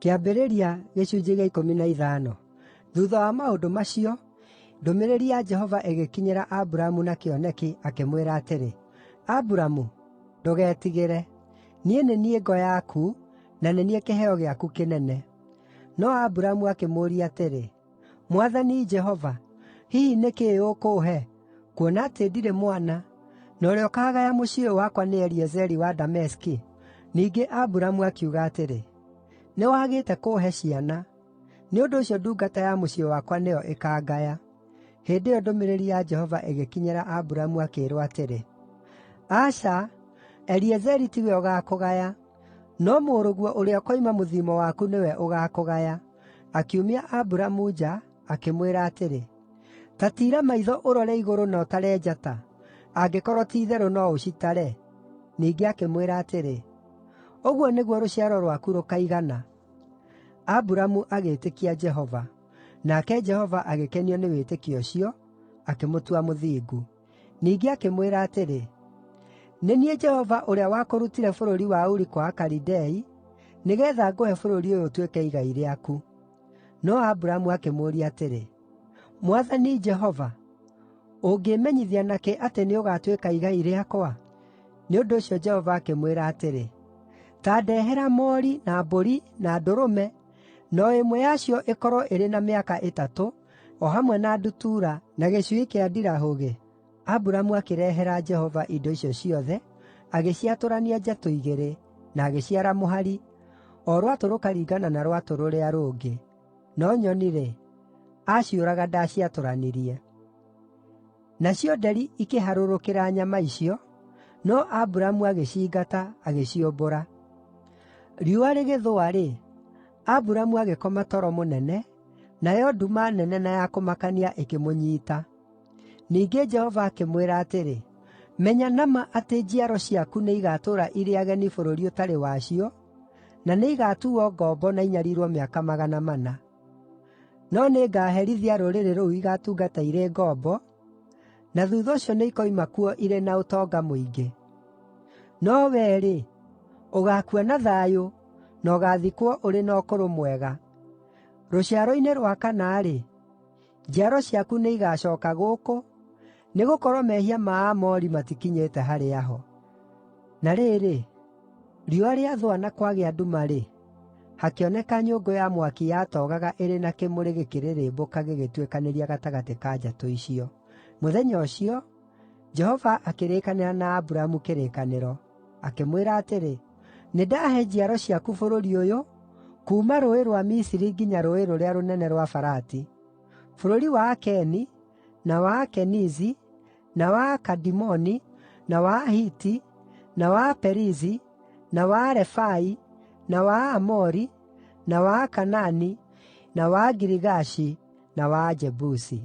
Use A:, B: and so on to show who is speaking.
A: Kĩambĩrĩria gĩcunjĩ gĩa 15. Thuutha wa maũndũ macio, ndũmĩrĩri ya Jehova ĩgĩkinyĩra Aburamu na kĩoneki, akĩmwĩra atĩrĩ, “Aburamu, ndũgetigĩre. Niĩ nĩ niĩ ngo yaku, na nĩ niĩ kĩheo gĩaku kĩnene.” No Aburamu akĩmũũria atĩrĩ, “Mwathani Jehova, hihi nĩ kĩĩ ũkũũhe, kuona atĩ ndirĩ mwana, na ũrĩa ũkaagaya mũciĩ ũyũ wakwa nĩ Eliezeri wa Dameski?” Ningĩ Aburamu akiuga atĩrĩ, “Nĩwagĩte kũũhe ciana; nĩ ũndũ ũcio ndungata ya mũciĩ wakwa nĩyo ĩkaangaya.” Hĩndĩ ĩyo ndũmĩrĩri ya Jehova ĩgĩkinyĩra Aburamu akĩĩrwo atĩrĩ, “Aca, Eliezeri tiwe ũgaakũgaya, no mũrũguo ũrĩa ũkoima mũthiimo waku nĩwe ũgaakũgaya.” Akiumia Aburamu nja, akĩmwĩra atĩrĩ, “Ta tiira maitho ũrore igũrũ na ũtare njata, angĩkorwo ti-itherũ no ũcitare.” Ningĩ akĩmwĩra atĩrĩ, “Ũguo nĩguo rũciaro rwaku rũkaigana.” Aburamu agĩĩtĩkia Jehova, nake Jehova agĩkenio nĩ wĩtĩkio ũcio, akĩmũtua mũthingu. Ningĩ akĩmwĩra atĩrĩ, “Nĩ niĩ Jehova ũrĩa wakũrutire bũrũri wa Uri kwa Akalidei, nĩgeetha ngũhe bũrũri ũyũ ũtuĩke igai rĩaku.” No Aburamu akĩmũũria atĩrĩ, “Mwathani Jehova, ũngĩĩmenyithia nakĩ atĩ nĩũgatuĩka igai rĩakwa?” Nĩ ũndũ ũcio Jehova akĩmwĩra atĩrĩ, “Ta ndehera moori, na mbũri, na ndũrũme, na o ĩmwe yacio ĩkorwo ĩrĩ na mĩaka 3, o hamwe na ndutura, na gĩcui kĩa ndirahũgĩ.” Aburamu akĩrehera Jehova indo icio ciothe, agĩciatũrania njatũ igĩrĩ, na agĩciara mũhari, o rwatũ rũkaringana na rwatũ rũrĩa rũngĩ. No nyoni-rĩ, aaciũraga ndaaciatũranirie. Nacio nderi ikĩharũrũkĩra nyama icio, no Aburamu agĩciingata, agĩciũmbũra. Riũa rĩgĩthũa-rĩ, Aburamu agĩkoma toro mũnene, nayo nduma nene na ya kũmakania ĩkĩmũnyiita. Ningĩ Jehova akĩmwĩra atĩrĩ, “Menya nama atĩ njiaro ciaku nĩigatũũra irĩ ageni bũrũri ũtarĩ wacio, na nĩigatuuo ngombo na inyariirwo mĩaka 400. No nĩngaherithia rũrĩrĩ rũu igaatungata irĩ ngombo, na thuutha ũcio nĩikoima kuo irĩ na ũtonga mũingĩ. No wee-rĩ, ũgaakua na thayũ, na ũgaathikwo ũrĩ na ũkũrũ mwega. Rũciaro-inĩ rwa kana-rĩ, njiaro ciaku nĩigacooka gũkũ, nĩgũkorwo mehia ma Aamori matikinyĩte harĩa ho.” Na rĩrĩ, riũa rĩathũa na kwagĩa nduma-rĩ, hakĩoneka nyũngũ ya mwaki yatoogaga ĩrĩ na kĩmũrĩ gĩkĩrĩrĩmbũka gĩgĩtuĩkanĩria gatagatĩ ka njatũ icio. Mũthenya ũcio, Jehova akĩrĩkanĩra na Aburamu kĩrĩkanĩro, akĩmwĩra atĩrĩ, “Nĩndahe njiaro ciaku bũrũri ũyũ, kuuma Rũũĩ rwa Misiri nginya rũũĩ rũrĩa rũnene rwa Farati, bũrũri wa Akeni, na wa Akenizi, na wa Akadimoni, na wa Ahiti, na wa Aperizi, na wa Arefai, na wa Aamori, na wa Akaanani, na wa Agirigashi, na wa Ajebusi.”